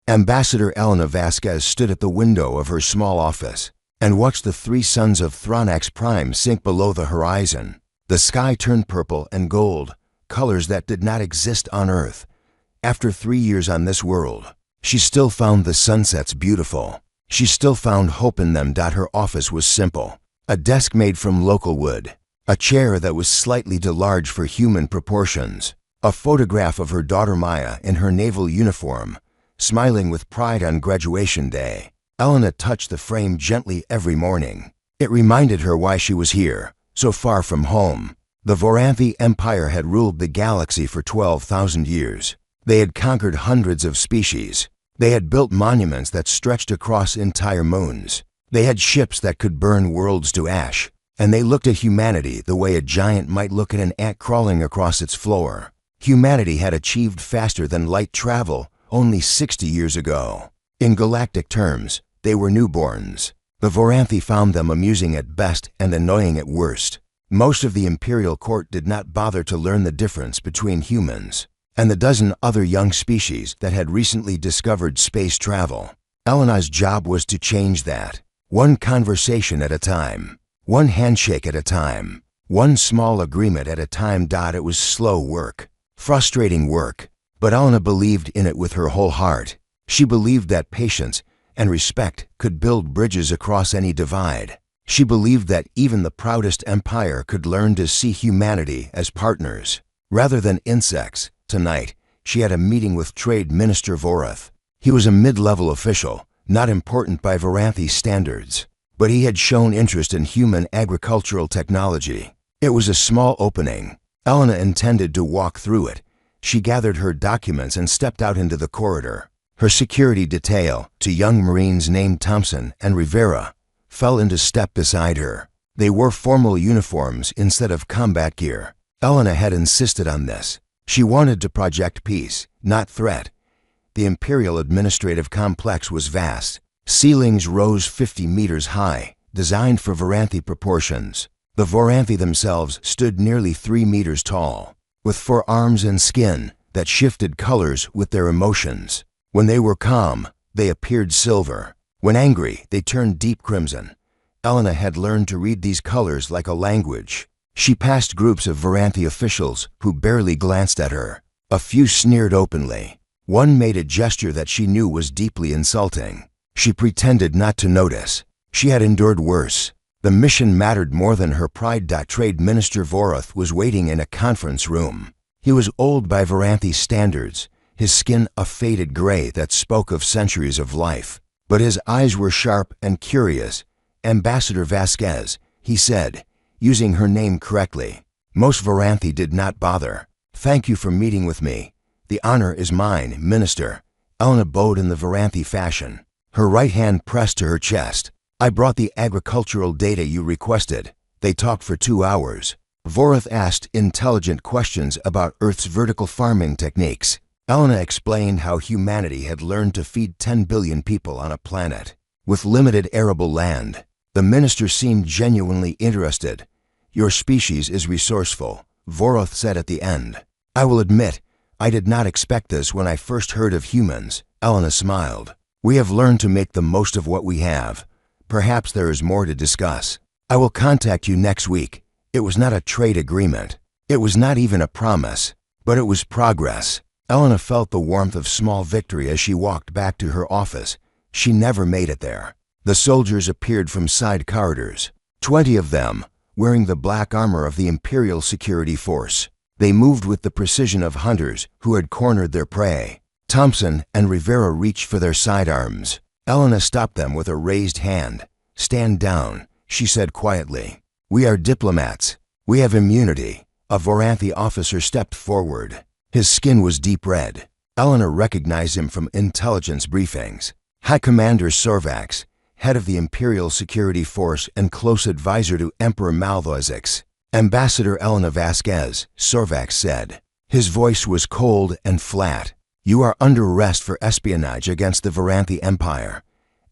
Ambassador Elena Vasquez stood at the window of her small office and watched the three suns of Thronax Prime sink below the horizon. The sky turned purple and gold, colors that did not exist on Earth. After 3 years on this world, she still found the sunsets beautiful. She still found hope in them. Her office was simple. A desk made from local wood, a chair that was slightly too large for human proportions, a photograph of her daughter Maya in her naval uniform, smiling with pride on graduation day. Elena touched the frame gently every morning. It reminded her why she was here, so far from home. The Voranthi Empire had ruled the galaxy for 12,000 years. They had conquered hundreds of species. They had built monuments that stretched across entire moons. They had ships that could burn worlds to ash. And they looked at humanity the way a giant might look at an ant crawling across its floor. Humanity had achieved faster than light travel only 60 years ago. In galactic terms, they were newborns. The Voranthi found them amusing at best and annoying at worst. Most of the imperial court did not bother to learn the difference between humans and the dozen other young species that had recently discovered space travel. Elena's job was to change that, one conversation at a time, one handshake at a time, one small agreement at a time. It was slow work, frustrating work, but Elena believed in it with her whole heart. She believed that patience and respect could build bridges across any divide. She believed that even the proudest empire could learn to see humanity as partners, rather than insects. Tonight, she had a meeting with Trade Minister Vorath. He was a mid-level official, not important by Voranthi standards, but he had shown interest in human agricultural technology. It was a small opening. Elena intended to walk through it. She gathered her documents and stepped out into the corridor. Her security detail, two young Marines named Thompson and Rivera, fell into step beside her. They wore formal uniforms instead of combat gear. Elena had insisted on this. She wanted to project peace, not threat. The Imperial Administrative Complex was vast. Ceilings rose 50 meters high, designed for Voranthi proportions. The Voranthi themselves stood nearly 3 meters tall, with 4 arms and skin that shifted colors with their emotions. When they were calm, they appeared silver. When angry, they turned deep crimson. Elena had learned to read these colors like a language. She passed groups of Voranthi officials who barely glanced at her. A few sneered openly. One made a gesture that she knew was deeply insulting. She pretended not to notice. She had endured worse. The mission mattered more than her pride. Trade Minister Vorath was waiting in a conference room. He was old by Voranthi standards, his skin a faded gray that spoke of centuries of life. But his eyes were sharp and curious. "Ambassador Vasquez," he said, using her name correctly. Most Voranthi did not bother. "Thank you for meeting with me. The honor is mine, Minister." Elena bowed in the Voranthi fashion. Her right hand pressed to her chest. "I brought the agricultural data you requested." They talked for 2 hours. Vorath asked intelligent questions about Earth's vertical farming techniques. Elena explained how humanity had learned to feed 10 billion people on a planet with limited arable land. The minister seemed genuinely interested. "Your species is resourceful," Vorath said at the end. "I will admit, I did not expect this when I first heard of humans." Elena smiled. "We have learned to make the most of what we have. Perhaps there is more to discuss. I will contact you next week." It was not a trade agreement. It was not even a promise, but it was progress. Elena felt the warmth of small victory as she walked back to her office. She never made it there. The soldiers appeared from side corridors, 20 of them, wearing the black armor of the Imperial Security Force. They moved with the precision of hunters who had cornered their prey. Thompson and Rivera reached for their sidearms. Elena stopped them with a raised hand. "Stand down," she said quietly. "We are diplomats. We have immunity." A Voranthi officer stepped forward. His skin was deep red. Elena recognized him from intelligence briefings. High Commander Sorvax, head of the Imperial Security Force and close advisor to Emperor Malvoisix. "Ambassador Elena Vasquez," Sorvax said. His voice was cold and flat. "You are under arrest for espionage against the Voranthi Empire."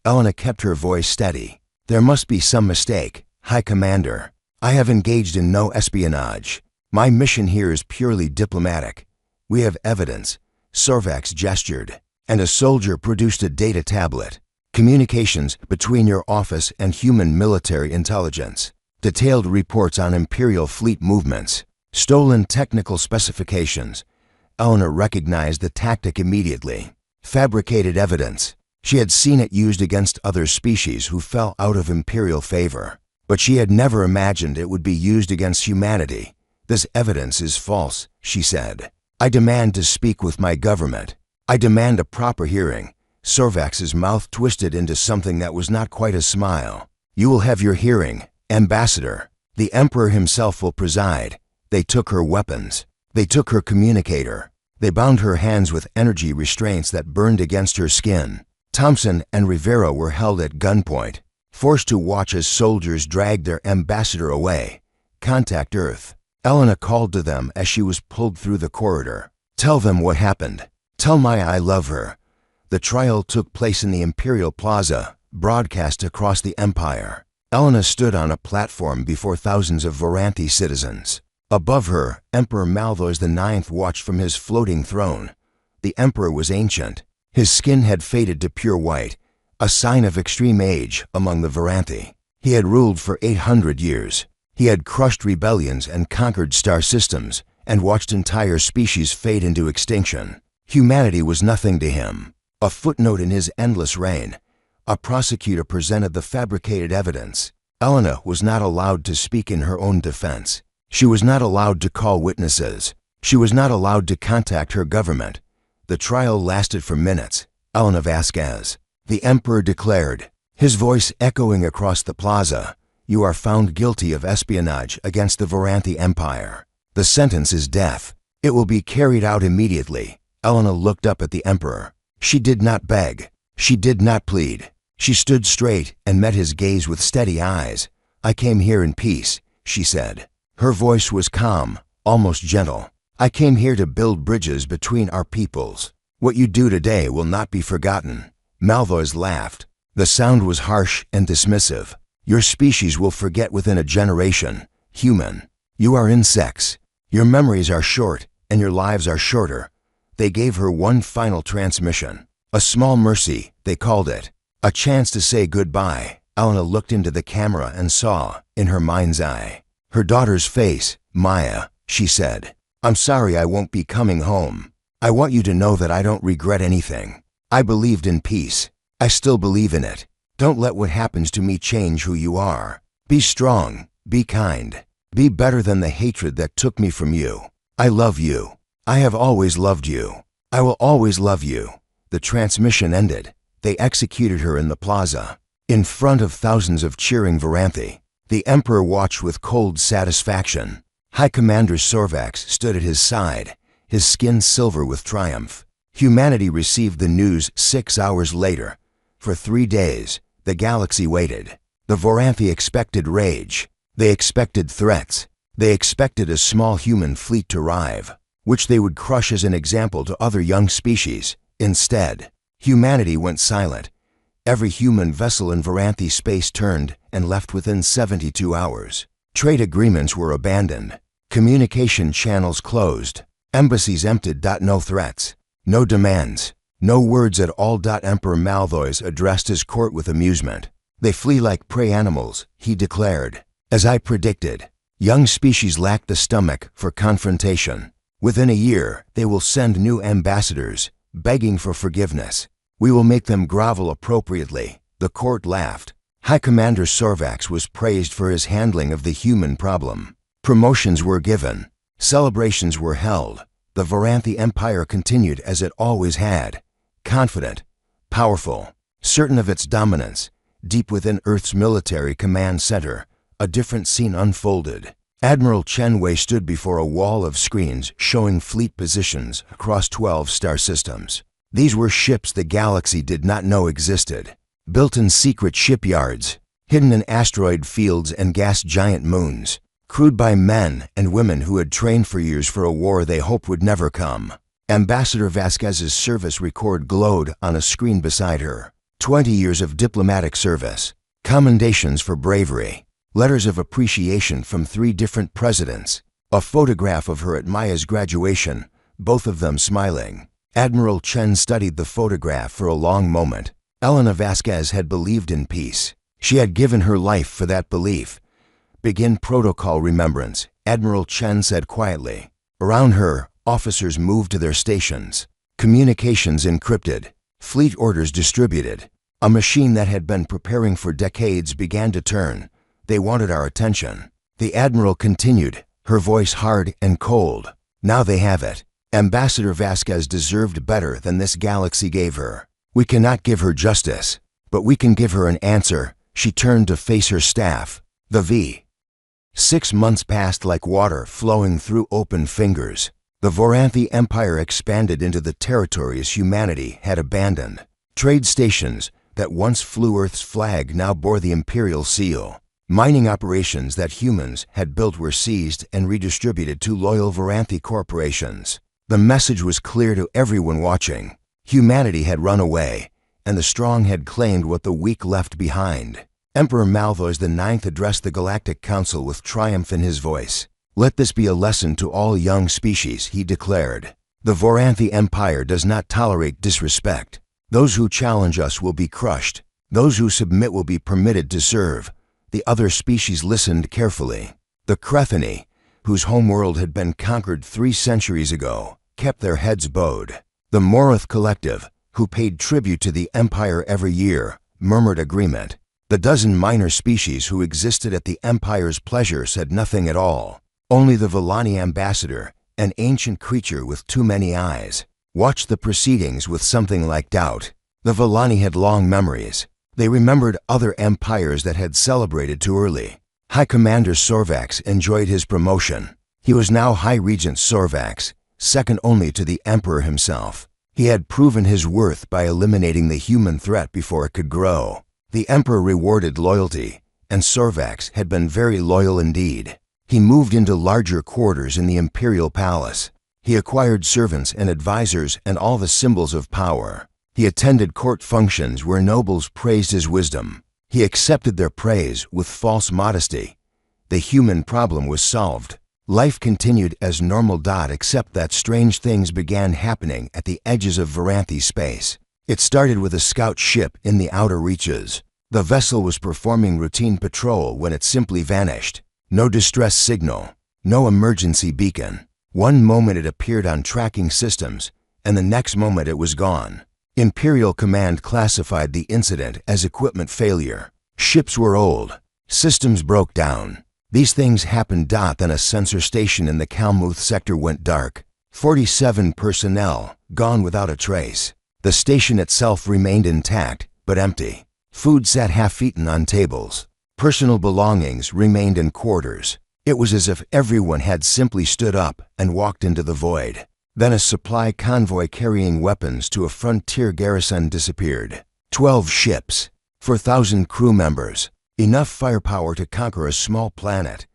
Elena kept her voice steady. "There must be some mistake, High Commander. I have engaged in no espionage. My mission here is purely diplomatic. We have evidence." Sorvax gestured. and a soldier produced a data tablet. Communications between your office and human military intelligence. Detailed reports on Imperial fleet movements. Stolen technical specifications. Eleanor recognized the tactic immediately. Fabricated evidence. She had seen it used against other species who fell out of Imperial favor, but she had never imagined it would be used against humanity. This evidence is false, she said. I demand to speak with my government. I demand a proper hearing. Sorvax's mouth twisted into something that was not quite a smile. You will have your hearing, Ambassador. The Emperor himself will preside. They took her weapons. They took her communicator. They bound her hands with energy restraints that burned against her skin. Thompson and Rivera were held at gunpoint, forced to watch as soldiers dragged their ambassador away. Contact Earth. Elena called to them as she was pulled through the corridor. Tell them what happened. Tell Maya I love her. The trial took place in the Imperial Plaza, broadcast across the Empire. Elena stood on a platform before thousands of Varanthi citizens. Above her, Emperor Malvois IX watched from his floating throne. The Emperor was ancient. His skin had faded to pure white, a sign of extreme age among the Varanthi. He had ruled for 800 years. He had crushed rebellions and conquered star systems, and watched entire species fade into extinction. Humanity was nothing to him. A footnote in his endless reign. A prosecutor presented the fabricated evidence. Elena was not allowed to speak in her own defense. She was not allowed to call witnesses. She was not allowed to contact her government. The trial lasted for minutes. Elena Vasquez. The Emperor declared, his voice echoing across the plaza, you are found guilty of espionage against the Varanthi Empire. The sentence is death. It will be carried out immediately. Elena looked up at the Emperor. She did not beg. She did not plead. She stood straight and met his gaze with steady eyes. I came here in peace, she said. Her voice was calm, almost gentle. I came here to build bridges between our peoples. What you do today will not be forgotten. Malvois laughed. The sound was harsh and dismissive. Your species will forget within a generation. Human. You are insects. Your memories are short, and your lives are shorter. They gave her one final transmission. A small mercy, they called it. A chance to say goodbye. Elena looked into the camera and saw, in her mind's eye, her daughter's face. Maya, she said. I'm sorry I won't be coming home. I want you to know that I don't regret anything. I believed in peace. I still believe in it. Don't let what happens to me change who you are. Be strong. Be kind. Be better than the hatred that took me from you. I love you. I have always loved you. I will always love you. The transmission ended. They executed her in the plaza, in front of thousands of cheering Varanthi. The Emperor watched with cold satisfaction. High Commander Sorvax stood at his side, his skin silver with triumph. Humanity received the news 6 hours later. For 3 days, the galaxy waited. The Varanthi expected rage. They expected threats. They expected a small human fleet to arrive, which they would crush as an example to other young species. Instead, humanity went silent. Every human vessel in Varanthi space turned and left within 72 hours. Trade agreements were abandoned. Communication channels closed. Embassies emptied. No threats. No demands. No words at all. Emperor Malvois addressed his court with amusement. They flee like prey animals, he declared. As I predicted, young species lack the stomach for confrontation. Within a year, they will send new ambassadors, begging for forgiveness. We will make them grovel appropriately. The court laughed. High Commander Sorvax was praised for his handling of the human problem. Promotions were given. Celebrations were held. The Varanthi Empire continued as it always had. Confident, powerful, certain of its dominance. Deep within Earth's military command center, a different scene unfolded. Admiral Chen Wei stood before a wall of screens showing fleet positions across 12 star systems. These were ships the galaxy did not know existed, built in secret shipyards, hidden in asteroid fields and gas giant moons, crewed by men and women who had trained for years for a war they hoped would never come. Ambassador Vasquez's service record glowed on a screen beside her. 20 years of diplomatic service, commendations for bravery, letters of appreciation from 3 different presidents, a photograph of her at Maya's graduation, both of them smiling. Admiral Chen studied the photograph for a long moment. Elena Vasquez had believed in peace. She had given her life for that belief. "Begin protocol remembrance," Admiral Chen said quietly. Around her, officers moved to their stations. Communications encrypted. Fleet orders distributed. A machine that had been preparing for decades began to turn. They wanted our attention. The Admiral continued, her voice hard and cold. "Now they have it. Ambassador Vasquez deserved better than this galaxy gave her. We cannot give her justice, but we can give her an answer." She turned to face her staff. The V. 6 months passed like water flowing through open fingers. The Voranthi Empire expanded into the territories humanity had abandoned. Trade stations that once flew Earth's flag now bore the imperial seal. Mining operations that humans had built were seized and redistributed to loyal Voranthi corporations. The message was clear to everyone watching. Humanity had run away, and the strong had claimed what the weak left behind. Emperor Malthus IX addressed the Galactic Council with triumph in his voice. "Let this be a lesson to all young species," he declared. "The Voranthi Empire does not tolerate disrespect. Those who challenge us will be crushed. Those who submit will be permitted to serve." The other species listened carefully. The Crethani, whose homeworld had been conquered 3 centuries ago, kept their heads bowed. The Moroth Collective, who paid tribute to the Empire every year, murmured agreement. The dozen minor species who existed at the Empire's pleasure said nothing at all. Only the Villani ambassador, an ancient creature with too many eyes, watched the proceedings with something like doubt. The Villani had long memories. They remembered other empires that had celebrated too early. High Commander Sorvax enjoyed his promotion. He was now High Regent Sorvax, second only to the Emperor himself. He had proven his worth by eliminating the human threat before it could grow. The Emperor rewarded loyalty, and Sorvax had been very loyal indeed. He moved into larger quarters in the Imperial Palace. He acquired servants and advisors and all the symbols of power. He attended court functions where nobles praised his wisdom. He accepted their praise with false modesty. The human problem was solved. Life continued as normal, except that strange things began happening at the edges of Voranthi space. It started with a scout ship in the outer reaches. The vessel was performing routine patrol when it simply vanished. No distress signal, no emergency beacon. One moment it appeared on tracking systems, and the next moment it was gone. Imperial Command classified the incident as equipment failure. Ships were old. Systems broke down. These things happened. Then a sensor station in the Kalmuth sector went dark. 47 personnel, gone without a trace. The station itself remained intact, but empty. Food sat half-eaten on tables. Personal belongings remained in quarters. It was as if everyone had simply stood up and walked into the void. Then a supply convoy carrying weapons to a frontier garrison disappeared. 12 ships, 4,000 crew members, enough firepower to conquer a small planet.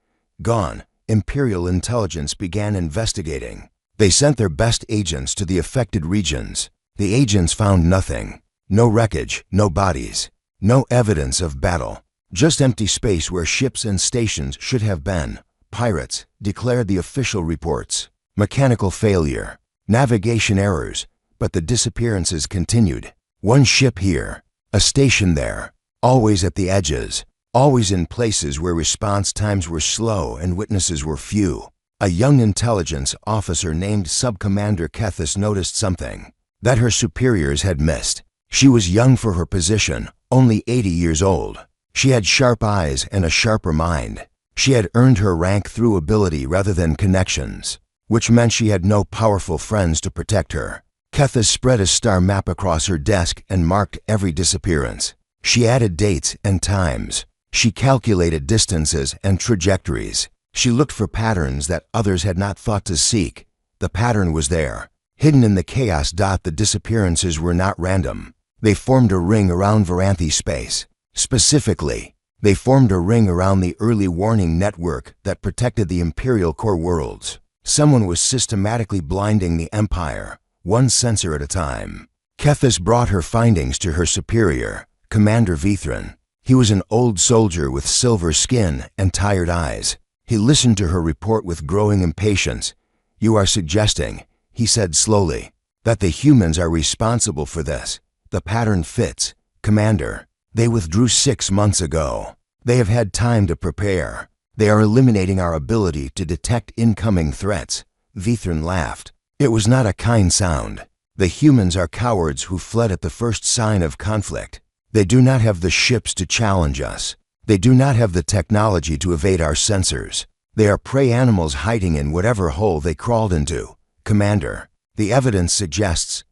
Gone. Imperial intelligence began investigating. They sent their best agents to the affected regions. The agents found nothing. No wreckage, no bodies, no evidence of battle. Just empty space where ships and stations should have been. Pirates, declared the official reports. Mechanical failure, navigation errors, but the disappearances continued. One ship here, a station there, always at the edges, always in places where response times were slow and witnesses were few. A young intelligence officer named Sub-Commander Kethis noticed something that her superiors had missed. She was young for her position, only 80 years old. She had sharp eyes and a sharper mind. She had earned her rank through ability rather than connections, which meant she had no powerful friends to protect her. Kethis spread a star map across her desk and marked every disappearance. She added dates and times. She calculated distances and trajectories. She looked for patterns that others had not thought to seek. The pattern was there, hidden in the chaos. The disappearances were not random. They formed a ring around Voranthi space. Specifically, they formed a ring around the early warning network that protected the Imperial core worlds. Someone was systematically blinding the Empire, one sensor at a time. Kethis brought her findings to her superior, Commander Vithran. He was an old soldier with silver skin and tired eyes. He listened to her report with growing impatience. "You are suggesting," he said slowly, That the humans are responsible for this. The pattern fits, Commander. They withdrew 6 months ago. They have had time to prepare. They are eliminating our ability to detect incoming threats. Vithran laughed. It was not a kind sound. The humans are cowards who fled at the first sign of conflict. They do not have the ships to challenge us. They do not have the technology to evade our sensors. They are prey animals hiding in whatever hole they crawled into. Commander, the evidence suggests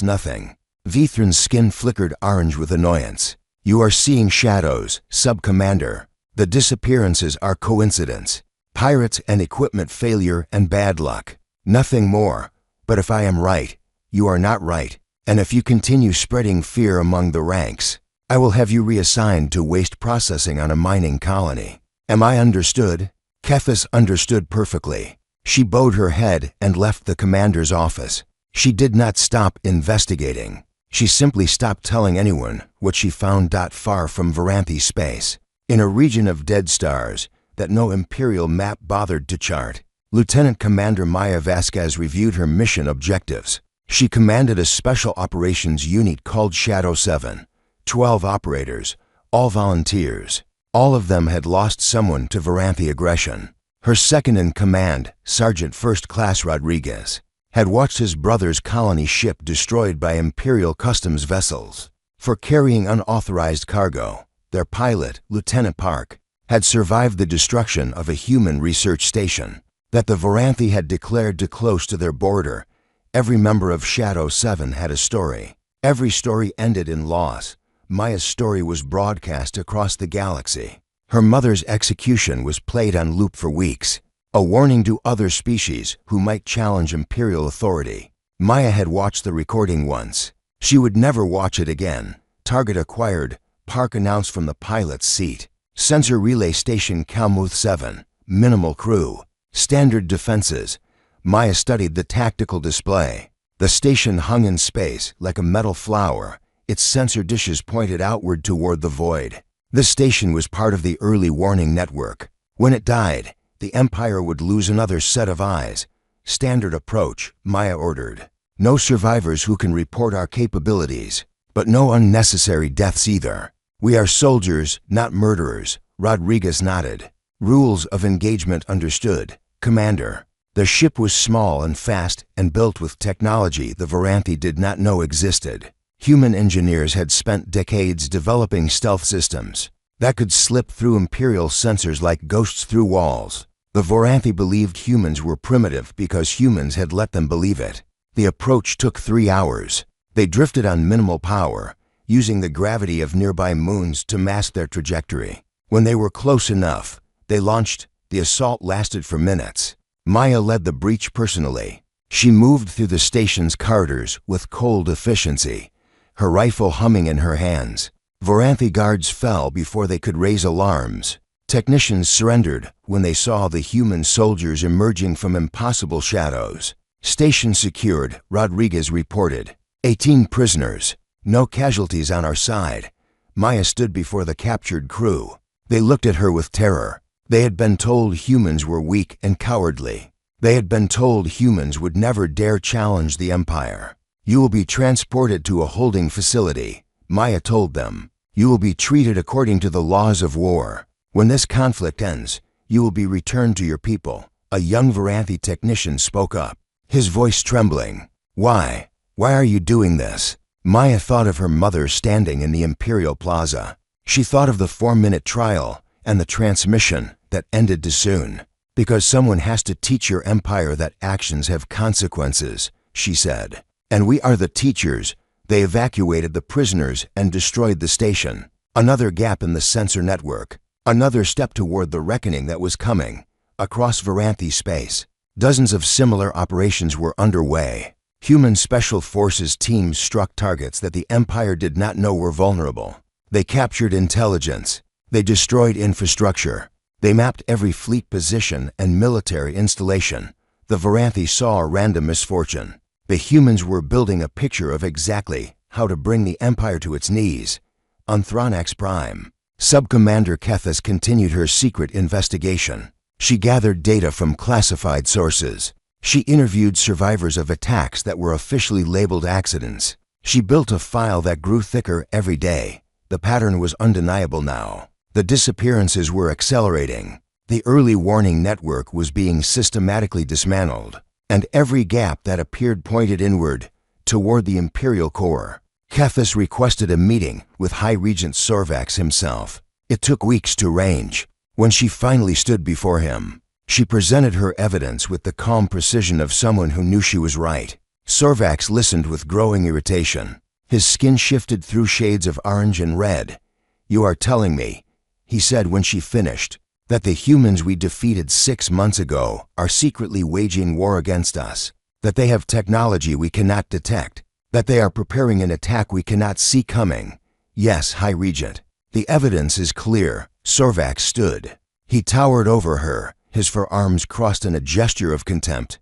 nothing. Vithran's skin flickered orange with annoyance. You are seeing shadows, Sub-Commander. The disappearances are coincidence. Pirates and equipment failure and bad luck. Nothing more. But if I am right, you are not right. And if you continue spreading fear among the ranks, I will have you reassigned to waste processing on a mining colony. Am I understood? Kethis understood perfectly. She bowed her head and left the commander's office. She did not stop investigating. She simply stopped telling anyone what she found. Far from Varanthe space, in a region of dead stars that no Imperial map bothered to chart, Lieutenant Commander Maya Vasquez reviewed her mission objectives. She commanded a special operations unit called Shadow 7, 12 operators, all volunteers. All of them had lost someone to Varanthe aggression. Her second-in-command, Sergeant First Class Rodriguez, had watched his brother's colony ship destroyed by Imperial customs vessels for carrying unauthorized cargo. Their pilot, Lieutenant Park, had survived the destruction of a human research station that the Varanthe had declared too close to their border. Every member of Shadow 7 had a story. Every story ended in loss. Maya's story was broadcast across the galaxy. Her mother's execution was played on loop for weeks, a warning to other species who might challenge Imperial authority. Maya had watched the recording once. She would never watch it again. Target acquired, Park announced from the pilot's seat. Sensor relay station Kalmuth 7, minimal crew, standard defenses. Maya studied the tactical display. The station hung in space like a metal flower, its sensor dishes pointed outward toward the void. The station was part of the early warning network. When it died, the Empire would lose another set of eyes. Standard approach, Maya ordered. No survivors who can report our capabilities, but no unnecessary deaths either. We are soldiers, not murderers, Rodriguez nodded. Rules of engagement understood, Commander. The ship was small and fast and built with technology the Varanthe did not know existed. Human engineers had spent decades developing stealth systems that could slip through Imperial sensors like ghosts through walls. The Varanthe believed humans were primitive because humans had let them believe it. The approach took 3 hours. They drifted on minimal power, using the gravity of nearby moons to mask their trajectory. When they were close enough, they launched. The assault lasted for minutes. Maya led the breach personally. She moved through the station's corridors with cold efficiency, her rifle humming in her hands. Varanthe guards fell before they could raise alarms. Technicians surrendered when they saw the human soldiers emerging from impossible shadows. Station secured, Rodriguez reported. 18 prisoners. No casualties on our side. Maya stood before the captured crew. They looked at her with terror. They had been told humans were weak and cowardly. They had been told humans would never dare challenge the Empire. You will be transported to a holding facility, Maya told them. You will be treated according to the laws of war. When this conflict ends, you will be returned to your people. A young Varanthe technician spoke up, his voice trembling. Why? Why are you doing this? Maya thought of her mother standing in the Imperial Plaza. She thought of the 4-minute trial and the transmission that ended too soon. Because someone has to teach your empire that actions have consequences, she said. And we are the teachers. They evacuated the prisoners and destroyed the station. Another gap in the sensor network. Another step toward the reckoning that was coming. Across Varanthe space, dozens of similar operations were underway. Human Special Forces teams struck targets that the Empire did not know were vulnerable. They captured intelligence. They destroyed infrastructure. They mapped every fleet position and military installation. The Varanthe saw a random misfortune. The humans were building a picture of exactly how to bring the Empire to its knees. On Thronax Prime, Sub-Commander Kethis continued her secret investigation. She gathered data from classified sources. She interviewed survivors of attacks that were officially labeled accidents. She built a file that grew thicker every day. The pattern was undeniable now. The disappearances were accelerating. The early warning network was being systematically dismantled, and every gap that appeared pointed inward, toward the Imperial core. Kethis requested a meeting with High Regent Sorvax himself. It took weeks to arrange. When she finally stood before him, she presented her evidence with the calm precision of someone who knew she was right. Sorvax listened with growing irritation. His skin shifted through shades of orange and red. "You are telling me," he said when she finished, "that the humans we defeated 6 months ago are secretly waging war against us, that they have technology we cannot detect, that they are preparing an attack we cannot see coming." "Yes, High Regent. The evidence is clear." Sorvax stood. He towered over her, his forearms crossed in a gesture of contempt.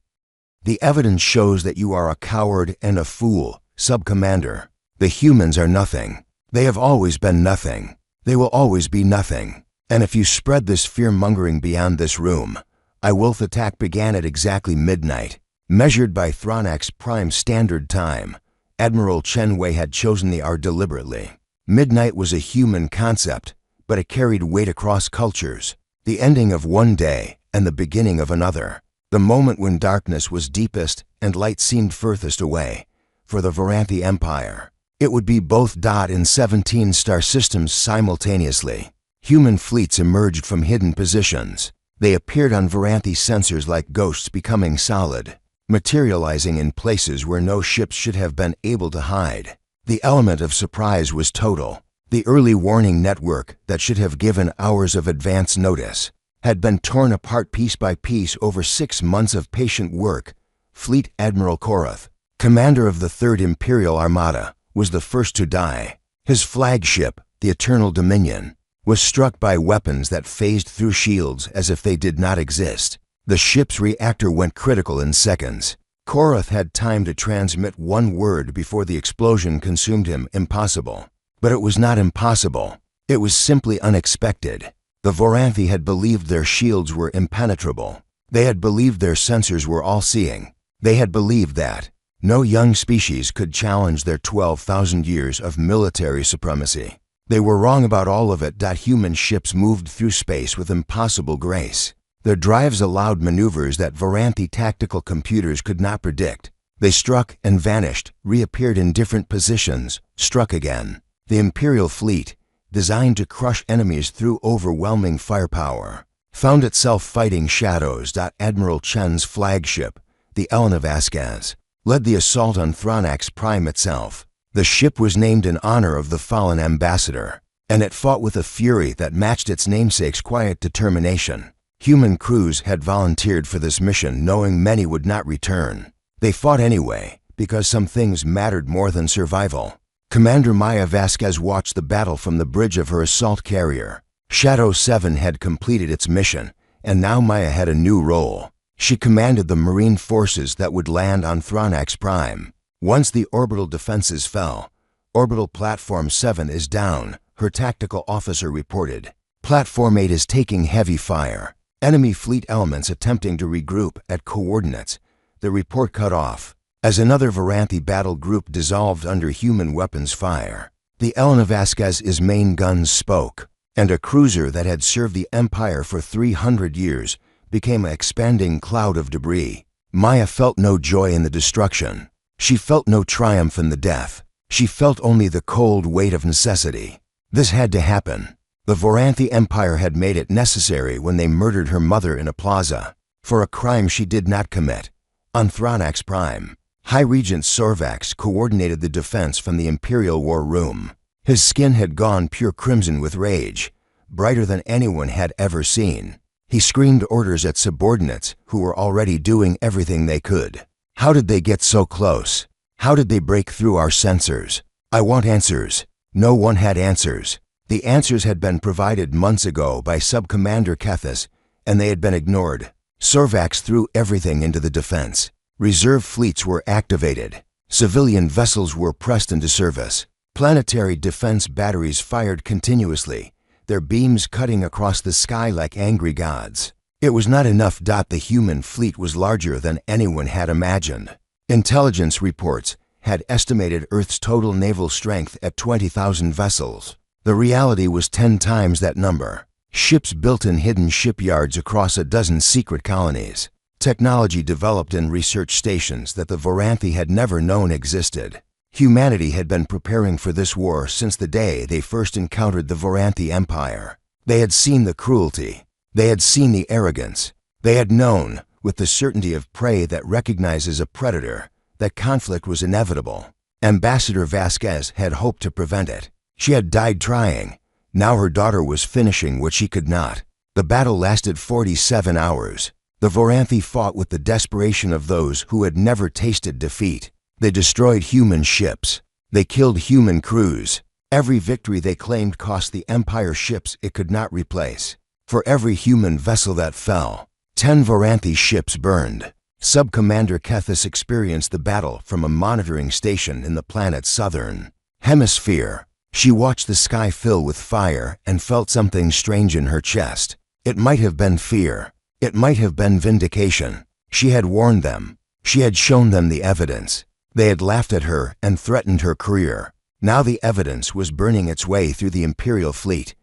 "The evidence shows that you are a coward and a fool, Sub-Commander. The humans are nothing. They have always been nothing. They will always be nothing. And if you spread this fear-mongering beyond this room, Iwilth attack began at exactly midnight. Measured by Thronax Prime Standard Time, Admiral Chen Wei had chosen the hour deliberately. Midnight was a human concept, but it carried weight across cultures. The ending of one day and the beginning of another. The moment when darkness was deepest and light seemed furthest away. For the Varanthi Empire, it would be both in 17 star systems simultaneously. Human fleets emerged from hidden positions. They appeared on Varanthi sensors like ghosts becoming solid, materializing in places where no ships should have been able to hide. The element of surprise was total. The early warning network that should have given hours of advance notice had been torn apart piece by piece over 6 months of patient work. Fleet Admiral Korath, commander of the 3rd Imperial Armada, was the first to die. His flagship, the Eternal Dominion, was struck by weapons that phased through shields as if they did not exist. The ship's reactor went critical in seconds. Korath had time to transmit one word before the explosion consumed him. Impossible. But it was not impossible. It was simply unexpected. The Varanthi had believed their shields were impenetrable. They had believed their sensors were all-seeing. They had believed that no young species could challenge their 12,000 years of military supremacy. They were wrong about all of it. Human ships moved through space with impossible grace. Their drives allowed maneuvers that Varanthi tactical computers could not predict. They struck and vanished, reappeared in different positions, struck again. The Imperial fleet, designed to crush enemies through overwhelming firepower, found itself fighting shadows. Admiral Chen's flagship, the Elena Vasquez, led the assault on Thronax Prime itself. The ship was named in honor of the fallen ambassador, and it fought with a fury that matched its namesake's quiet determination. Human crews had volunteered for this mission knowing many would not return. They fought anyway, because some things mattered more than survival. Commander Maya Vasquez watched the battle from the bridge of her assault carrier. Shadow 7 had completed its mission, and now Maya had a new role. She commanded the marine forces that would land on Thronax Prime. Once the orbital defenses fell, Orbital Platform 7 is down, her tactical officer reported. Platform 8 is taking heavy fire. Enemy fleet elements attempting to regroup at coordinates. The report cut off as another Varanthi battle group dissolved under human weapons fire. The Elena Vasquez's main guns spoke, and a cruiser that had served the Empire for 300 years became an expanding cloud of debris. Maya felt no joy in the destruction. She felt no triumph in the death. She felt only the cold weight of necessity. This had to happen. The Varanthi Empire had made it necessary when they murdered her mother in a plaza, for a crime she did not commit. On Thronax Prime, High Regent Sorvax coordinated the defense from the Imperial War Room. His skin had gone pure crimson with rage, brighter than anyone had ever seen. He screamed orders at subordinates who were already doing everything they could. How did they get so close? How did they break through our sensors? I want answers. No one had answers. The answers had been provided months ago by Sub-Commander Kethis, and they had been ignored. Sorvax threw everything into the defense. Reserve fleets were activated. Civilian vessels were pressed into service. Planetary defense batteries fired continuously, their beams cutting across the sky like angry gods. It was not enough. The human fleet was larger than anyone had imagined. Intelligence reports had estimated Earth's total naval strength at 20,000 vessels. The reality was 10 times that number. Ships built in hidden shipyards across a dozen secret colonies. Technology developed in research stations that the Voranthi had never known existed. Humanity had been preparing for this war since the day they first encountered the Voranthi Empire. They had seen the cruelty. They had seen the arrogance. They had known, with the certainty of prey that recognizes a predator, that conflict was inevitable. Ambassador Vasquez had hoped to prevent it. She had died trying. Now her daughter was finishing what she could not. The battle lasted 47 hours. The Voranthi fought with the desperation of those who had never tasted defeat. They destroyed human ships. They killed human crews. Every victory they claimed cost the Empire ships it could not replace. For every human vessel that fell, 10 Voranthi ships burned. Sub-Commander Kethis experienced the battle from a monitoring station in the planet's southern hemisphere. She watched the sky fill with fire and felt something strange in her chest. It might have been fear. It might have been vindication. She had warned them. She had shown them the evidence. They had laughed at her and threatened her career. Now the evidence was burning its way through the Imperial fleet.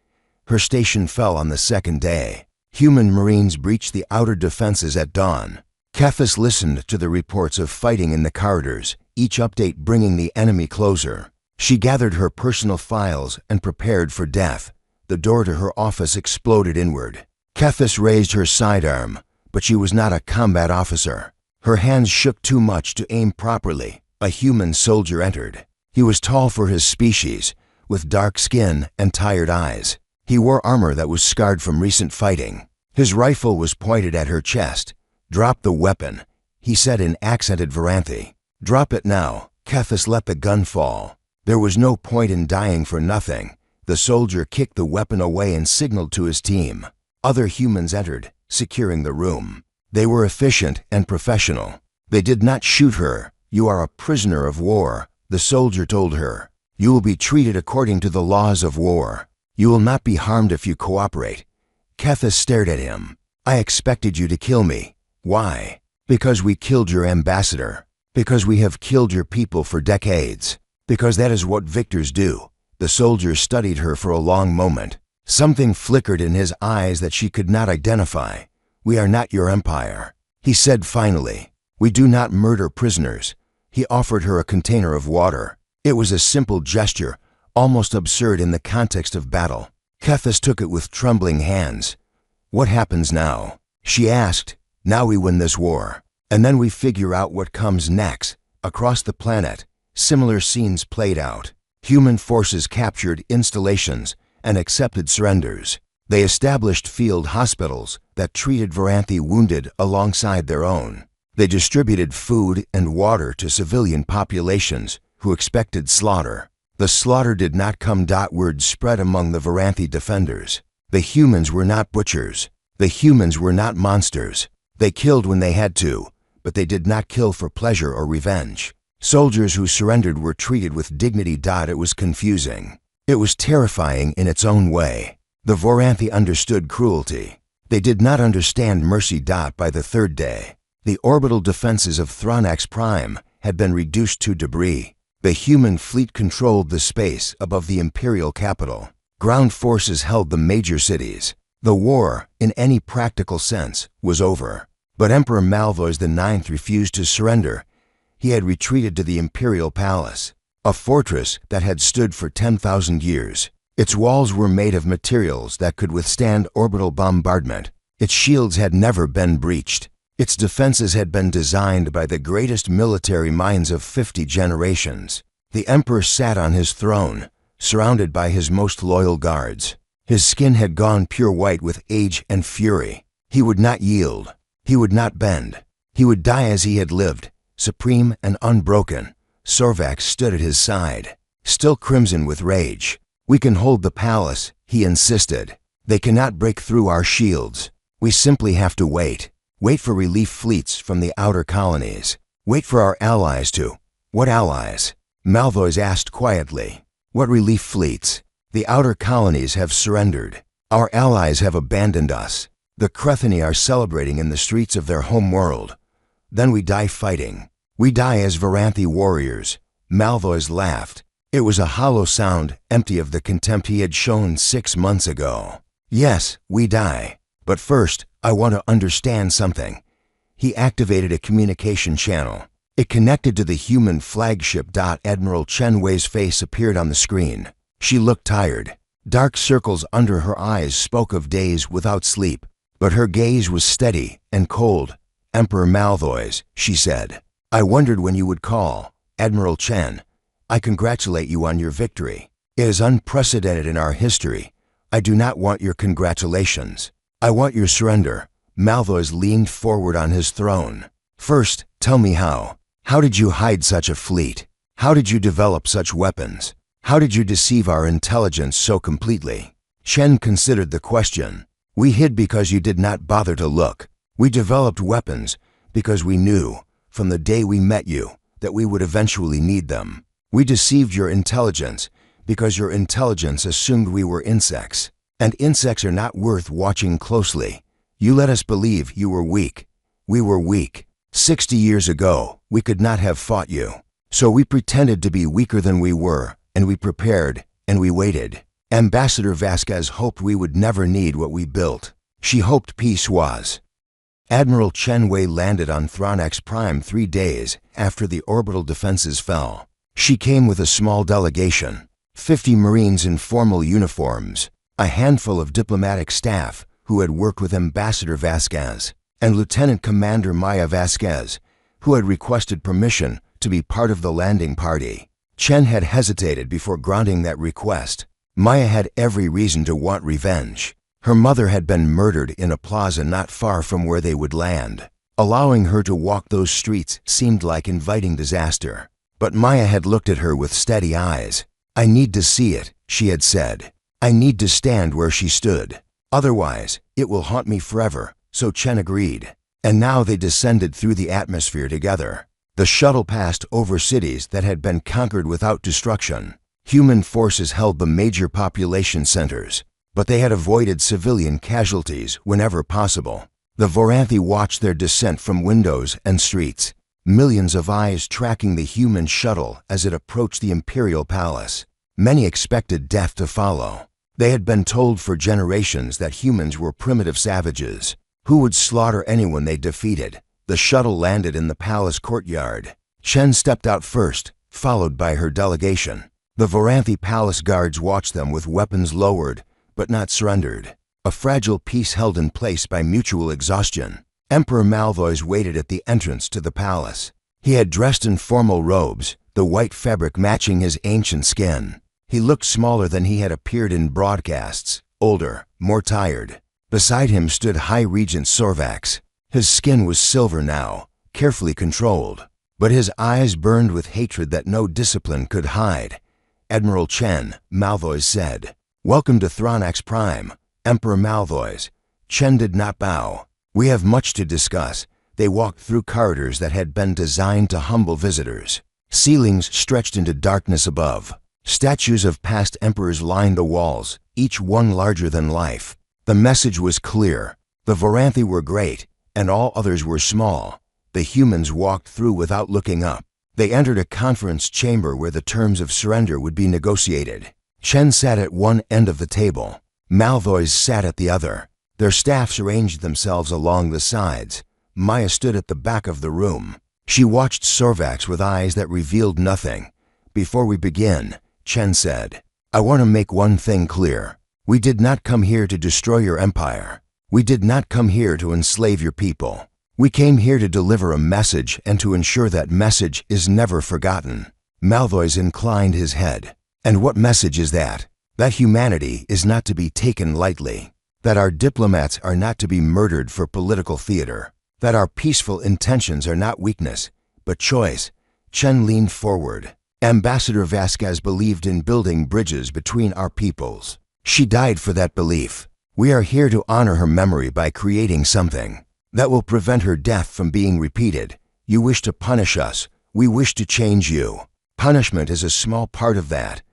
Her station fell on the second day. Human Marines breached the outer defenses at dawn. Kethis listened to the reports of fighting in the corridors, each update bringing the enemy closer. She gathered her personal files and prepared for death. The door to her office exploded inward. Kethis raised her sidearm, but she was not a combat officer. Her hands shook too much to aim properly. A human soldier entered. He was tall for his species, with dark skin and tired eyes. He wore armor that was scarred from recent fighting. His rifle was pointed at her chest. "Drop the weapon," he said in accented Voranthi. "Drop it now." Kethis let the gun fall. There was no point in dying for nothing. The soldier kicked the weapon away and signaled to his team. Other humans entered, securing the room. They were efficient and professional. They did not shoot her. "You are a prisoner of war," the soldier told her. "You will be treated according to the laws of war. You will not be harmed if you cooperate." Kethis stared at him. "I expected you to kill me." "Why?" "Because we killed your ambassador. Because we have killed your people for decades. Because that is what victors do." The soldier studied her for a long moment. Something flickered in his eyes that she could not identify. "We are not your empire," he said finally. "We do not murder prisoners." He offered her a container of water. It was a simple gesture, almost absurd in the context of battle. Kethis took it with trembling hands. "What happens now?" she asked. "Now we win this war. And then we figure out what comes next." Across the planet, similar scenes played out. Human forces captured installations and accepted surrenders. They established field hospitals that treated Voranthi wounded alongside their own. They distributed food and water to civilian populations who expected slaughter. The slaughter did not come. Word spread among the Voranthi defenders. The humans were not butchers. The humans were not monsters. They killed when they had to, but they did not kill for pleasure or revenge. Soldiers who surrendered were treated with dignity. It was confusing. It was terrifying in its own way. The Voranthi understood cruelty. They did not understand mercy. By the third day, the orbital defenses of Thronax Prime had been reduced to debris. The human fleet controlled the space above the imperial capital. Ground forces held the major cities. The war, in any practical sense, was over. But Emperor Malvois IX refused to surrender. He had retreated to the imperial palace, a fortress that had stood for 10,000 years. Its walls were made of materials that could withstand orbital bombardment. Its shields had never been breached. Its defenses had been designed by the greatest military minds of 50 generations. The emperor sat on his throne, surrounded by his most loyal guards. His skin had gone pure white with age and fury. He would not yield. He would not bend. He would die as he had lived, supreme and unbroken. Sorvax stood at his side, still crimson with rage. "We can hold the palace," he insisted. "They cannot break through our shields. We simply have to wait. Wait for relief fleets from the outer colonies. Wait for our allies to—" "What allies?" Malvois asked quietly. "What relief fleets? The outer colonies have surrendered. Our allies have abandoned us. The Crethani are celebrating in the streets of their home world. Then we die fighting. We die as Varanthi warriors." Malvois laughed. It was a hollow sound, empty of the contempt he had shown 6 months ago. "Yes, we die. But first, I want to understand something." He activated a communication channel. It connected to the human flagship. Admiral Chen Wei's face appeared on the screen. She looked tired. Dark circles under her eyes spoke of days without sleep, but her gaze was steady and cold. "Emperor Malvois," she said, "I wondered when you would call. Admiral Chen, I congratulate you on your victory. It is unprecedented in our history. I do not want your congratulations. I want your surrender." Malvois leaned forward on his throne. "First, tell me how. How did you hide such a fleet? How did you develop such weapons? How did you deceive our intelligence so completely?" Chen considered the question. "We hid because you did not bother to look. We developed weapons because we knew, from the day we met you, that we would eventually need them. We deceived your intelligence because your intelligence assumed we were insects, and insects are not worth watching closely. You let us believe you were weak. We were weak. 60 years ago, we could not have fought you. So we pretended to be weaker than we were, and we prepared, and we waited. Ambassador Vasquez hoped we would never need what we built. She hoped peace was." Admiral Chen Wei landed on Thronex Prime 3 days after the orbital defenses fell. She came with a small delegation, 50 Marines in formal uniforms, a handful of diplomatic staff who had worked with Ambassador Vasquez, and Lieutenant Commander Maya Vasquez, who had requested permission to be part of the landing party. Chen had hesitated before granting that request. Maya had every reason to want revenge. Her mother had been murdered in a plaza not far from where they would land. Allowing her to walk those streets seemed like inviting disaster. But Maya had looked at her with steady eyes. "I need to see it," she had said. "I need to stand where she stood. Otherwise, it will haunt me forever." So Chen agreed. And now they descended through the atmosphere together. The shuttle passed over cities that had been conquered without destruction. Human forces held the major population centers, but they had avoided civilian casualties whenever possible. The Varanthi watched their descent from windows and streets, millions of eyes tracking the human shuttle as it approached the Imperial Palace. Many expected death to follow. They had been told for generations that humans were primitive savages who would slaughter anyone they defeated. The shuttle landed in the palace courtyard. Chen stepped out first, followed by her delegation. The Varanthi palace guards watched them with weapons lowered, but not surrendered. A fragile peace held in place by mutual exhaustion. Emperor Malvois waited at the entrance to the palace. He had dressed in formal robes, the white fabric matching his ancient skin. He looked smaller than he had appeared in broadcasts, older, more tired. Beside him stood High Regent Sorvax. His skin was silver now, carefully controlled, but his eyes burned with hatred that no discipline could hide. "Admiral Chen," Malvois said, "welcome to Thronex Prime, Emperor Malvois." Chen did not bow. "We have much to discuss." They walked through corridors that had been designed to humble visitors. Ceilings stretched into darkness above. Statues of past emperors lined the walls, each one larger than life. The message was clear. The Varanthi were great, and all others were small. The humans walked through without looking up. They entered a conference chamber where the terms of surrender would be negotiated. Chen sat at one end of the table. Malvois sat at the other. Their staffs arranged themselves along the sides. Maya stood at the back of the room. She watched Sorvax with eyes that revealed nothing. "Before we begin," Chen said, "I want to make one thing clear. We did not come here to destroy your empire. We did not come here to enslave your people. We came here to deliver a message and to ensure that message is never forgotten." Malvois inclined his head. "And what message is that?" "That humanity is not to be taken lightly. That our diplomats are not to be murdered for political theater. That our peaceful intentions are not weakness, but choice." Chen leaned forward. "Ambassador Vasquez believed in building bridges between our peoples. She died for that belief. We are here to honor her memory by creating something that will prevent her death from being repeated. You wish to punish us. We wish to change you. Punishment is a small part of that."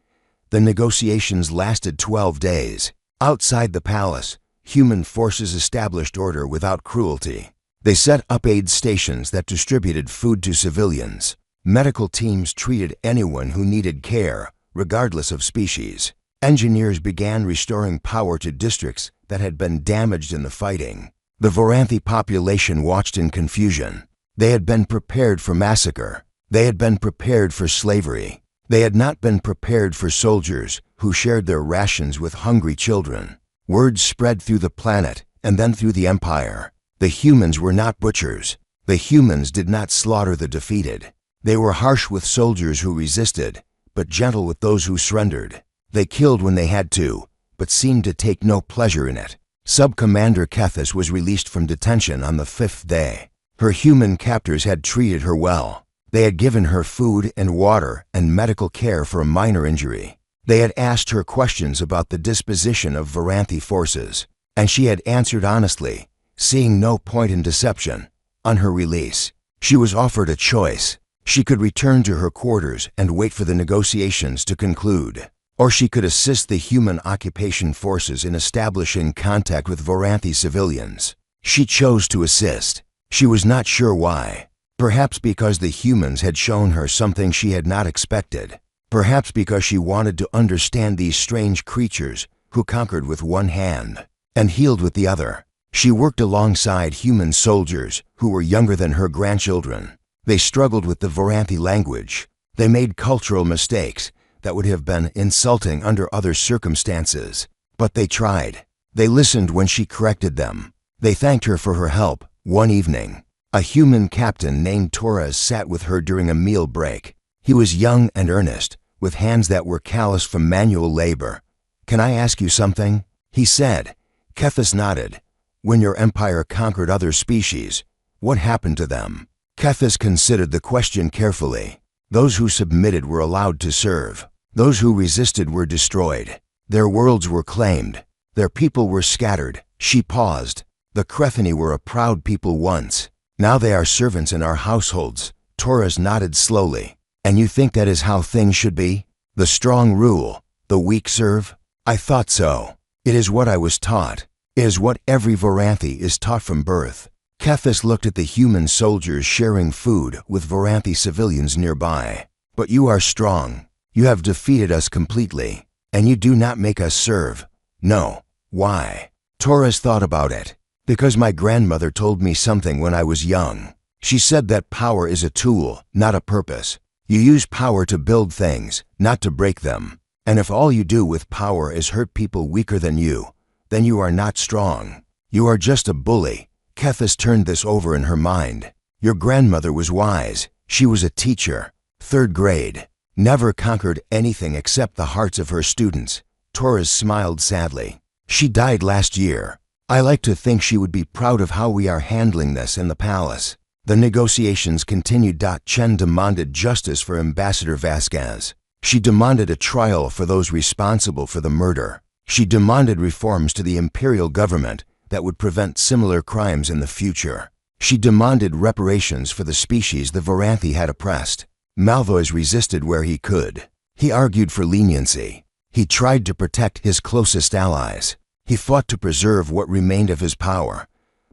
The negotiations lasted 12 days. Outside the palace, human forces established order without cruelty. They set up aid stations that distributed food to civilians. Medical teams treated anyone who needed care, regardless of species. Engineers began restoring power to districts that had been damaged in the fighting. The Voranthi population watched in confusion. They had been prepared for massacre. They had been prepared for slavery. They had not been prepared for soldiers who shared their rations with hungry children. Word spread through the planet and then through the empire. The humans were not butchers. The humans did not slaughter the defeated. They were harsh with soldiers who resisted, but gentle with those who surrendered. They killed when they had to, but seemed to take no pleasure in it. Sub-Commander Kethis was released from detention on the 5th day. Her human captors had treated her well. They had given her food and water and medical care for a minor injury. They had asked her questions about the disposition of Voranthi forces, and she had answered honestly, seeing no point in deception. On her release, she was offered a choice. She could return to her quarters and wait for the negotiations to conclude, or she could assist the human occupation forces in establishing contact with Voranthi civilians. She chose to assist. She was not sure why. Perhaps because the humans had shown her something she had not expected. Perhaps because she wanted to understand these strange creatures who conquered with one hand and healed with the other. She worked alongside human soldiers who were younger than her grandchildren. They struggled with the Voranthi language. They made cultural mistakes that would have been insulting under other circumstances. But they tried. They listened when she corrected them. They thanked her for her help. One evening, a human captain named Torres sat with her during a meal break. He was young and earnest, with hands that were callous from manual labor. "Can I ask you something?" he said. Kethis nodded. "When your empire conquered other species, what happened to them?" Kethis considered the question carefully. Those who submitted were allowed to serve. Those who resisted were destroyed. Their worlds were claimed. Their people were scattered. She paused. "The Crethini were a proud people once. Now they are servants in our households." Torres nodded slowly. "And you think that is how things should be? The strong rule, the weak serve?" "I thought so. It is what I was taught. It is what every Voranthi is taught from birth." Kethis looked at the human soldiers sharing food with Voranthi civilians nearby. "But you are strong. You have defeated us completely, and you do not make us serve." "No. Why?" Torres thought about it. "Because my grandmother told me something when I was young. She said that power is a tool, not a purpose. You use power to build things, not to break them. And if all you do with power is hurt people weaker than you, then you are not strong. You are just a bully." Kethis turned this over in her mind. "Your grandmother was wise. She was a teacher. 3rd grade. Never conquered anything except the hearts of her students." Torres smiled sadly. "She died last year. I like to think she would be proud of how we are handling this in the palace." The negotiations continued. Chen demanded justice for Ambassador Vasquez. She demanded a trial for those responsible for the murder. She demanded reforms to the imperial government that would prevent similar crimes in the future. She demanded reparations for the species the Voranthi had oppressed. Malvois resisted where he could. He argued for leniency. He tried to protect his closest allies. He fought to preserve what remained of his power,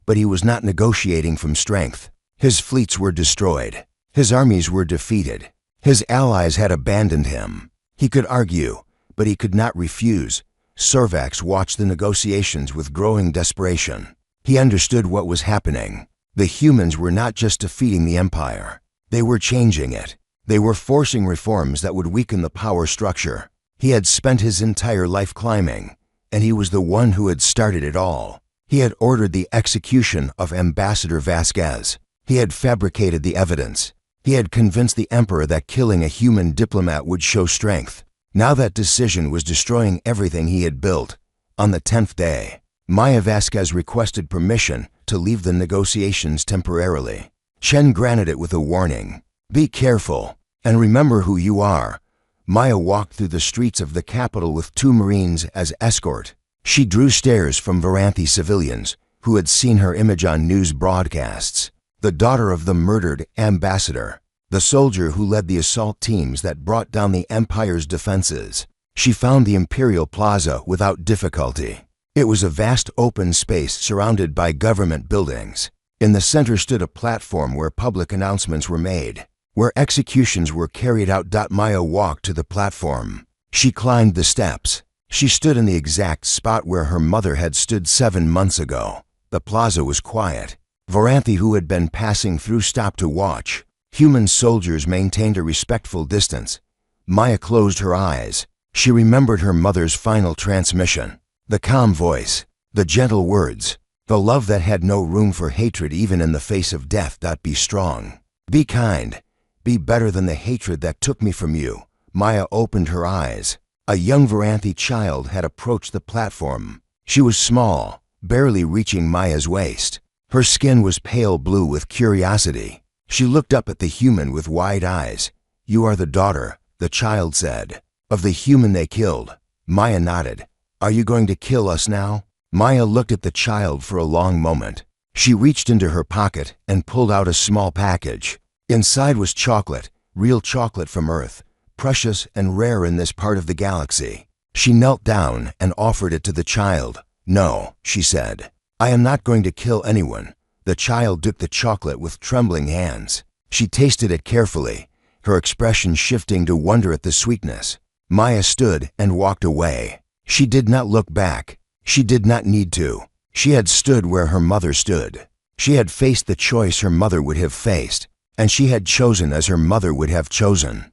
but he was not negotiating from strength. His fleets were destroyed. His armies were defeated. His allies had abandoned him. He could argue, but he could not refuse. Sorvax watched the negotiations with growing desperation. He understood what was happening. The humans were not just defeating the empire. They were changing it. They were forcing reforms that would weaken the power structure. He had spent his entire life climbing, and he was the one who had started it all. He had ordered the execution of Ambassador Vasquez. He had fabricated the evidence. He had convinced the emperor that killing a human diplomat would show strength. Now that decision was destroying everything he had built. On the 10th day, Maya Vasquez requested permission to leave the negotiations temporarily. Chen granted it with a warning. "Be careful, and remember who you are." Maya walked through the streets of the capital with 2 Marines as escort. She drew stares from Voranthi civilians who had seen her image on news broadcasts. The daughter of the murdered ambassador, the soldier who led the assault teams that brought down the empire's defenses. She found the Imperial Plaza without difficulty. It was a vast open space surrounded by government buildings. In the center stood a platform where public announcements were made, where executions were carried out. Maya walked to the platform. She climbed the steps. She stood in the exact spot where her mother had stood 7 months ago. The plaza was quiet. Varanthi, who had been passing through, stopped to watch. Human soldiers maintained a respectful distance. Maya closed her eyes. She remembered her mother's final transmission. The calm voice, the gentle words, the love that had no room for hatred even in the face of death. Be strong. Be kind. Be better than the hatred that took me from you. Maya opened her eyes. A young Varanthi child had approached the platform. She was small, barely reaching Maya's waist. Her skin was pale blue with curiosity. She looked up at the human with wide eyes. "You are the daughter," the child said, "of the human they killed." Maya nodded. "Are you going to kill us now?" Maya looked at the child for a long moment. She reached into her pocket and pulled out a small package. Inside was chocolate, real chocolate from Earth, precious and rare in this part of the galaxy. She knelt down and offered it to the child. "No," she said. "I am not going to kill anyone." The child took the chocolate with trembling hands. She tasted it carefully, her expression shifting to wonder at the sweetness. Maya stood and walked away. She did not look back. She did not need to. She had stood where her mother stood. She had faced the choice her mother would have faced, and she had chosen as her mother would have chosen.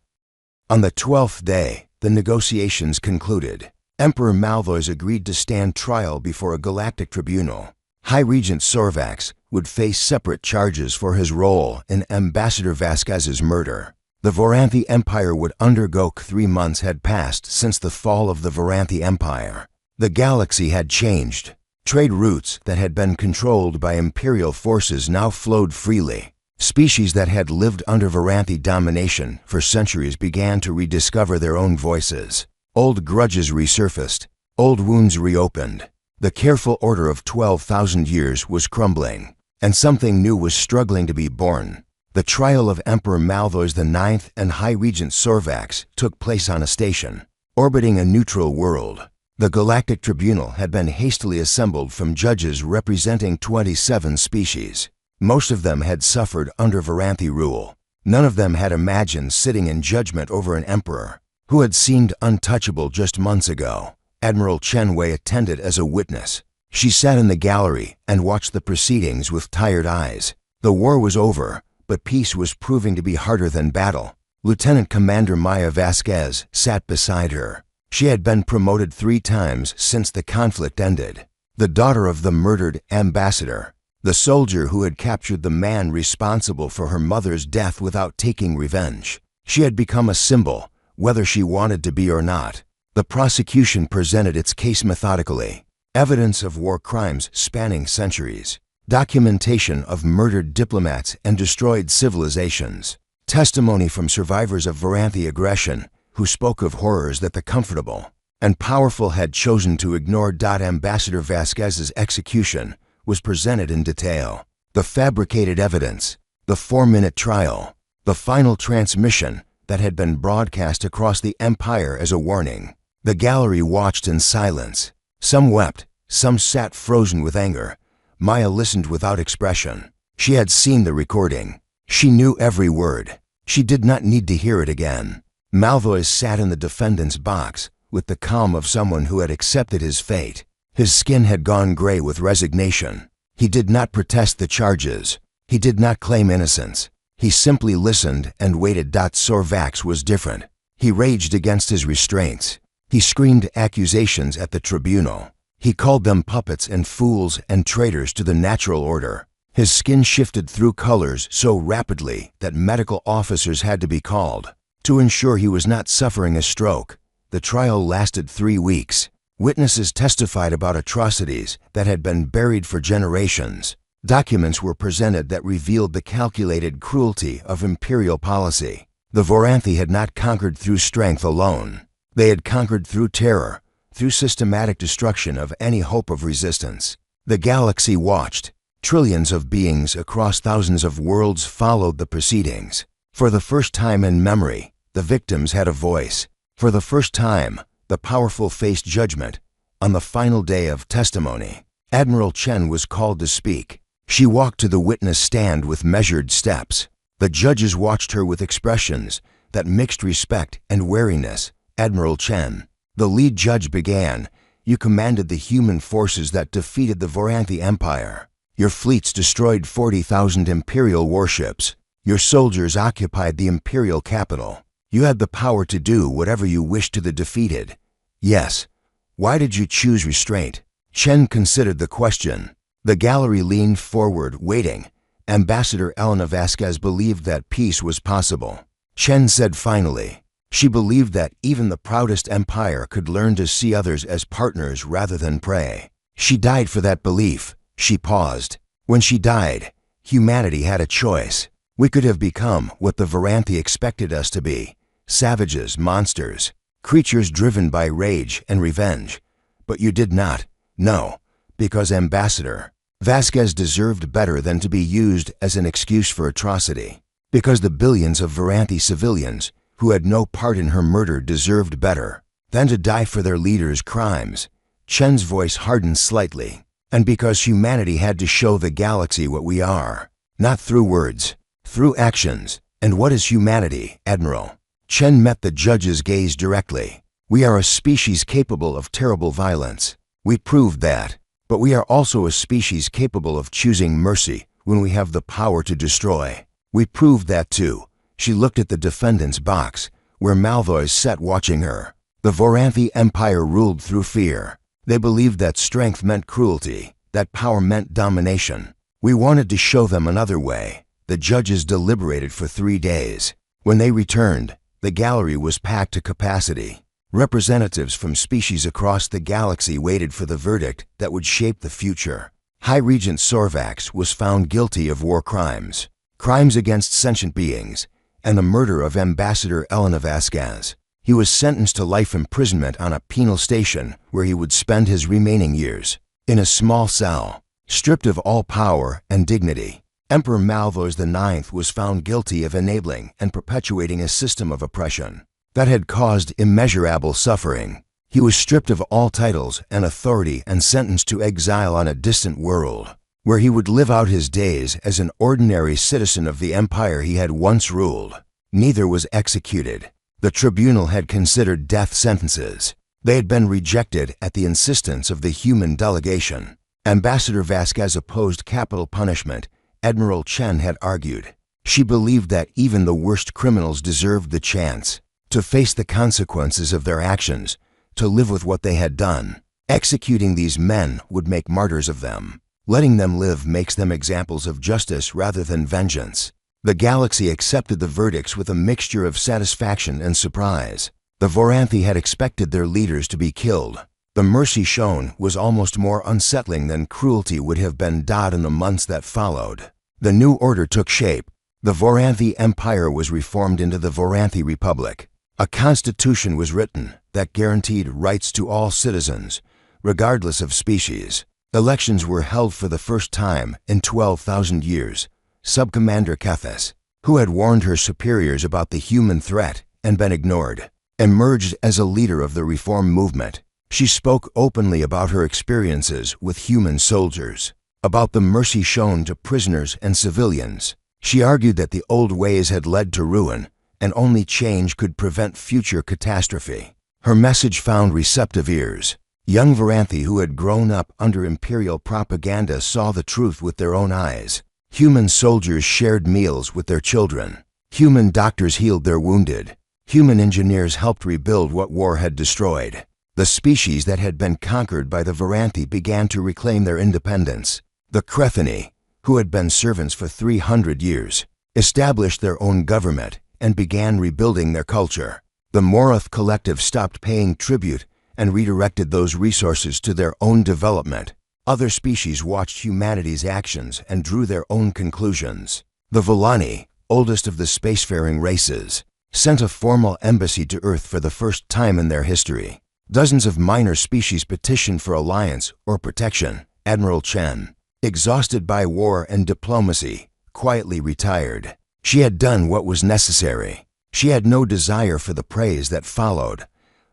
On the 12th day, the negotiations concluded. Emperor Malvois agreed to stand trial before a galactic tribunal. High Regent Sorvax would face separate charges for his role in Ambassador Vasquez's murder. The Varanthi Empire would undergo. 3 months had passed since the fall of the Varanthi Empire. The galaxy had changed. Trade routes that had been controlled by imperial forces now flowed freely. Species that had lived under Varanthi domination for centuries began to rediscover their own voices. Old grudges resurfaced. Old wounds reopened. The careful order of 12,000 years was crumbling, and something new was struggling to be born. The trial of Emperor Malvois IX and High Regent Sorvax took place on a station, orbiting a neutral world. The Galactic Tribunal had been hastily assembled from judges representing 27 species. Most of them had suffered under Varanthi rule. None of them had imagined sitting in judgment over an emperor who had seemed untouchable just months ago. Admiral Chen Wei attended as a witness. She sat in the gallery and watched the proceedings with tired eyes. The war was over, but peace was proving to be harder than battle. Lieutenant Commander Maya Vasquez sat beside her. She had been promoted 3 times since the conflict ended. The daughter of the murdered ambassador, the soldier who had captured the man responsible for her mother's death without taking revenge. She had become a symbol, whether she wanted to be or not. The prosecution presented its case methodically. Evidence of war crimes spanning centuries. Documentation of murdered diplomats and destroyed civilizations. Testimony from survivors of Varanthi aggression who spoke of horrors that the comfortable and powerful had chosen to ignore. Ambassador Vasquez's execution was presented in detail. The fabricated evidence, the 4-minute trial, the final transmission that had been broadcast across the empire as a warning. The gallery watched in silence. Some wept, some sat frozen with anger. Maya listened without expression. She had seen the recording. She knew every word. She did not need to hear it again. Malvois sat in the defendant's box with the calm of someone who had accepted his fate. His skin had gone gray with resignation. He did not protest the charges. He did not claim innocence. He simply listened and waited. Sorvax was different. He raged against his restraints. He screamed accusations at the tribunal. He called them puppets and fools and traitors to the natural order. His skin shifted through colors so rapidly that medical officers had to be called to ensure he was not suffering a stroke. The trial lasted 3 weeks. Witnesses testified about atrocities that had been buried for generations. Documents were presented that revealed the calculated cruelty of imperial policy. The Varanthi had not conquered through strength alone. They had conquered through terror, through systematic destruction of any hope of resistance. The galaxy watched. Trillions of beings across thousands of worlds followed the proceedings. For the first time in memory, the victims had a voice. For the first time, the powerful faced judgment, On the final day of testimony, Admiral Chen was called to speak. She walked to the witness stand with measured steps. The judges watched her with expressions that mixed respect and wariness. Admiral Chen, the lead judge, began. You commanded the human forces that defeated the Voranthi Empire. Your fleets destroyed 40,000 Imperial warships. Your soldiers occupied the Imperial capital. You had the power to do whatever you wished to the defeated. Yes. Why did you choose restraint? Chen considered the question. The gallery leaned forward, waiting. Ambassador Elena Vasquez believed that peace was possible. Chen said finally, she believed that even the proudest empire could learn to see others as partners rather than prey. She died for that belief. She paused. When she died, humanity had a choice. We could have become what the Voranthi expected us to be, savages, monsters, creatures driven by rage and revenge. But you did not. No, because Ambassador Vasquez deserved better than to be used as an excuse for atrocity. Because the billions of Voranthi civilians who had no part in her murder deserved better than to die for their leaders' crimes. Chen's voice hardened slightly. And because humanity had to show the galaxy what we are, not through words, through actions. And what is humanity, Admiral? Chen met the judge's gaze directly. We are a species capable of terrible violence. We proved that. But we are also a species capable of choosing mercy when we have the power to destroy. We proved that too. She looked at the defendant's box, where Malvois sat watching her. The Voranthi Empire ruled through fear. They believed that strength meant cruelty, that power meant domination. We wanted to show them another way. The judges deliberated for 3 days. When they returned, the gallery was packed to capacity. Representatives from species across the galaxy waited for the verdict that would shape the future. High Regent Sorvax was found guilty of war crimes, crimes against sentient beings, and the murder of Ambassador Elena Vasquez. He was sentenced to life imprisonment on a penal station where he would spend his remaining years, in a small cell, stripped of all power and dignity. Emperor Malvois IX was found guilty of enabling and perpetuating a system of oppression that had caused immeasurable suffering. He was stripped of all titles and authority and sentenced to exile on a distant world, where he would live out his days as an ordinary citizen of the empire he had once ruled. Neither was executed. The tribunal had considered death sentences. They had been rejected at the insistence of the human delegation. Ambassador Vasquez opposed capital punishment, Admiral Chen had argued. She believed that even the worst criminals deserved the chance to face the consequences of their actions, to live with what they had done. Executing these men would make martyrs of them. Letting them live makes them examples of justice rather than vengeance. The galaxy accepted the verdicts with a mixture of satisfaction and surprise. The Voranthi had expected their leaders to be killed. The mercy shown was almost more unsettling than cruelty would have been in the months that followed. The new order took shape. The Voranthi Empire was reformed into the Voranthi Republic. A constitution was written that guaranteed rights to all citizens, regardless of species. Elections were held for the first time in 12,000 years. Subcommander Kethis, who had warned her superiors about the human threat and been ignored, emerged as a leader of the reform movement. She spoke openly about her experiences with human soldiers, about the mercy shown to prisoners and civilians. She argued that the old ways had led to ruin, and only change could prevent future catastrophe. Her message found receptive ears. Young Voranthi who had grown up under imperial propaganda saw the truth with their own eyes. Human soldiers shared meals with their children. Human doctors healed their wounded. Human engineers helped rebuild what war had destroyed. The species that had been conquered by the Voranthi began to reclaim their independence. The Crethani, who had been servants for 300 years, established their own government and began rebuilding their culture. The Moroth Collective stopped paying tribute and redirected those resources to their own development. Other species watched humanity's actions and drew their own conclusions. The Volani, oldest of the spacefaring races, sent a formal embassy to Earth for the first time in their history. Dozens of minor species petitioned for alliance or protection. Admiral Chen, exhausted by war and diplomacy, quietly retired. She had done what was necessary. She had no desire for the praise that followed.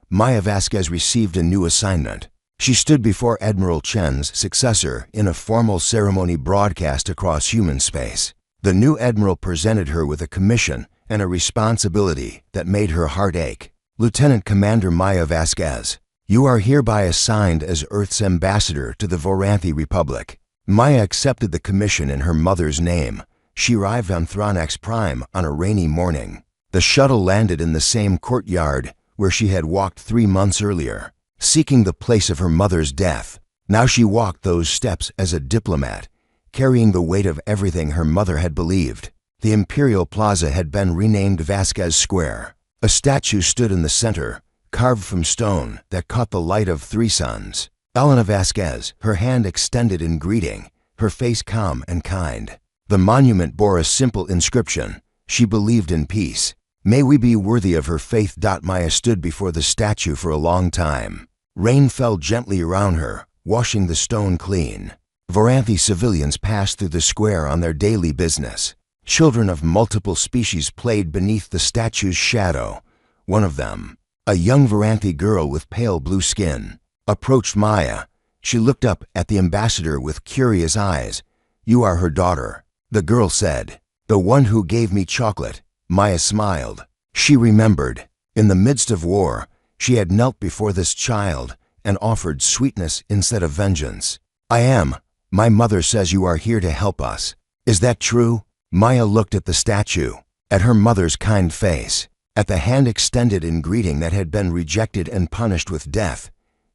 Maya Vasquez received a new assignment. She stood before Admiral Chen's successor in a formal ceremony broadcast across human space. The new admiral presented her with a commission and a responsibility that made her heart ache. Lieutenant Commander Maya Vasquez, you are hereby assigned as Earth's ambassador to the Voranthi Republic. Maya accepted the commission in her mother's name. She arrived on Thronex Prime on a rainy morning. The shuttle landed in the same courtyard where she had walked 3 months earlier, seeking the place of her mother's death. Now she walked those steps as a diplomat, carrying the weight of everything her mother had believed. The Imperial Plaza had been renamed Vasquez Square. A statue stood in the center, carved from stone that caught the light of 3 suns. Elena Vasquez, her hand extended in greeting, her face calm and kind. The monument bore a simple inscription. She believed in peace. May we be worthy of her faith. Maya stood before the statue for a long time. Rain fell gently around her, washing the stone clean. Voranthi civilians passed through the square on their daily business. Children of multiple species played beneath the statue's shadow. One of them, a young Voranthi girl with pale blue skin, approached Maya. She looked up at the ambassador with curious eyes. You are her daughter, the girl said. The one who gave me chocolate. Maya smiled. She remembered. In the midst of war, she had knelt before this child and offered sweetness instead of vengeance. I am. My mother says you are here to help us. Is that true? Maya looked at the statue, at her mother's kind face, at the hand extended in greeting that had been rejected and punished with death.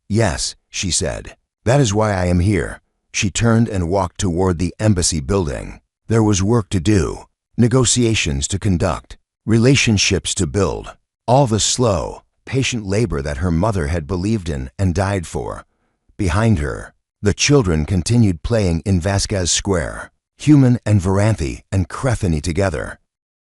Yes, she said. That is why I am here. She turned and walked toward the embassy building. There was work to do, negotiations to conduct, relationships to build, all the slow, patient labor that her mother had believed in and died for. Behind her, the children continued playing in Vasquez Square, human and Voranthi and Crethany together.